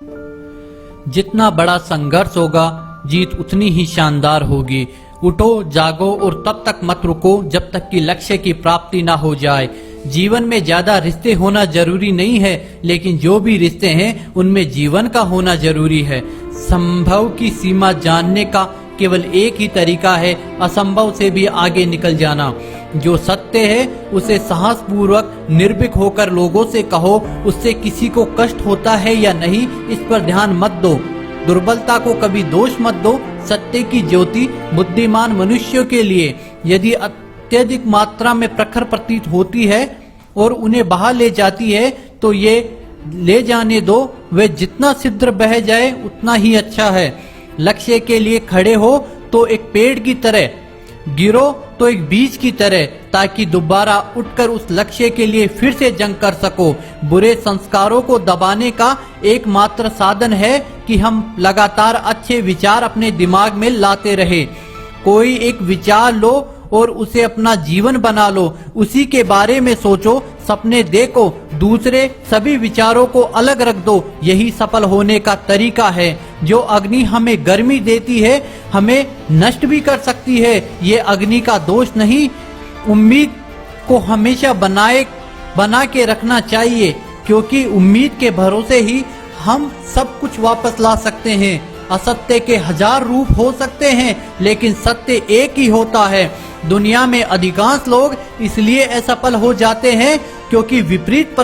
जितना बड़ा संघर्ष होगा, जीत उतनी ही शानदार होगी। उठो, जागो और तब तक मत रुको जब तक कि लक्ष्य की प्राप्ति ना हो जाए। जीवन में ज्यादा रिश्ते होना जरूरी नहीं है, लेकिन जो भी रिश्ते हैं उनमें जीवन का होना जरूरी है। संभव की सीमा जानने का केवल एक ही तरीका है, असंभव से भी आगे निकल जाना। जो सत्य है उसे साहस पूर्वक निर्भीक होकर लोगों से कहो। उससे किसी को कष्ट होता है या नहीं, इस पर ध्यान मत दो। दुर्बलता को कभी दोष मत दो। सत्य की ज्योति बुद्धिमान मनुष्यों के लिए यदि अत्यधिक मात्रा में प्रखर प्रतीत होती है और उन्हें बहा ले जाती है, तो ये ले जाने दो। वे जितना शीघ्र बह जाए उतना ही अच्छा है। लक्ष्य के लिए खड़े हो तो एक पेड़ की तरह, गिरो तो एक बीज की तरह, ताकि दोबारा उठकर उस लक्ष्य के लिए फिर से जंग कर सको। बुरे संस्कारों को दबाने का एकमात्र साधन है कि हम लगातार अच्छे विचार अपने दिमाग में लाते रहे। कोई एक विचार लो और उसे अपना जीवन बना लो। उसी के बारे में सोचो, सपने देखो, दूसरे सभी विचारों को अलग रख दो। यही सफल होने का तरीका है। जो अग्नि हमें गर्मी देती है, हमें नष्ट भी कर सकती है। ये अग्नि का दोष नहीं। उम्मीद को हमेशा बना के रखना चाहिए, क्योंकि उम्मीद के भरोसे ही हम सब कुछ वापस ला सकते हैं। असत्य के 1000 रूप हो सकते हैं, लेकिन सत्य एक ही होता है। दुनिया में अधिकांश लोग इसलिए असफल हो जाते हैं क्योंकि विपरीत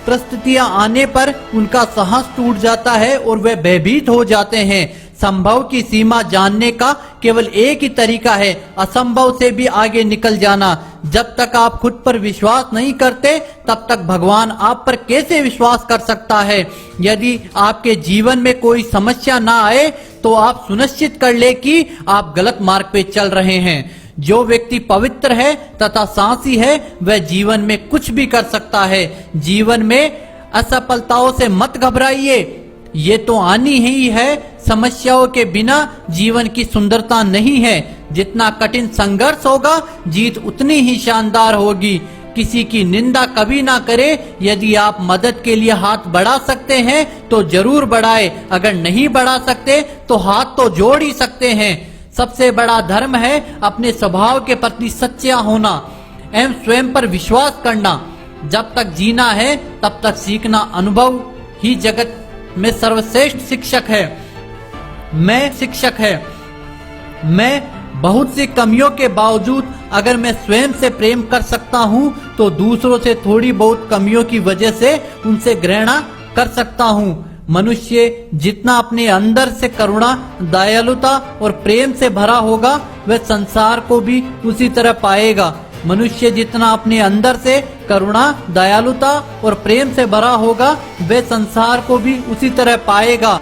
परिस्थितियां आने पर उनका साहस टूट जाता है और वे भयभीत हो जाते हैं। संभव की सीमा जानने का केवल एक ही तरीका है, असंभव से भी आगे निकल जाना। जब तक आप खुद पर विश्वास नहीं करते, तब तक भगवान आप पर कैसे विश्वास कर सकता है। यदि आपके जीवन में कोई समस्या ना आए, तो आप सुनिश्चित कर ले कि आप गलत मार्ग पे चल रहे हैं। जो व्यक्ति पवित्र है तथा साहसी है, वह जीवन में कुछ भी कर सकता है। जीवन में असफलताओं से मत घबराइए, ये तो आनी ही है। समस्याओं के बिना जीवन की सुंदरता नहीं है। जितना कठिन संघर्ष होगा, जीत उतनी ही शानदार होगी। किसी की निंदा कभी ना करे। यदि आप मदद के लिए हाथ बढ़ा सकते हैं तो जरूर बढ़ाए। अगर नहीं बढ़ा सकते तो हाथ तो जोड़ ही सकते हैं। सबसे बड़ा धर्म है अपने स्वभाव के प्रति सच्चा होना एवं स्वयं पर विश्वास करना। जब तक जीना है तब तक सीखना। अनुभव ही जगत में सर्वश्रेष्ठ शिक्षक है। मैं बहुत सी कमियों के बावजूद अगर मैं स्वयं से प्रेम कर सकता हूँ, तो दूसरों से थोड़ी बहुत कमियों की वजह से उनसे घृणा कर सकता हूँ। मनुष्य जितना अपने अंदर से करुणा, दयालुता और प्रेम से भरा होगा, वह संसार को भी उसी तरह पाएगा। मनुष्य जितना अपने अंदर से करुणा, दयालुता और प्रेम से भरा होगा, वह संसार को भी उसी तरह पाएगा।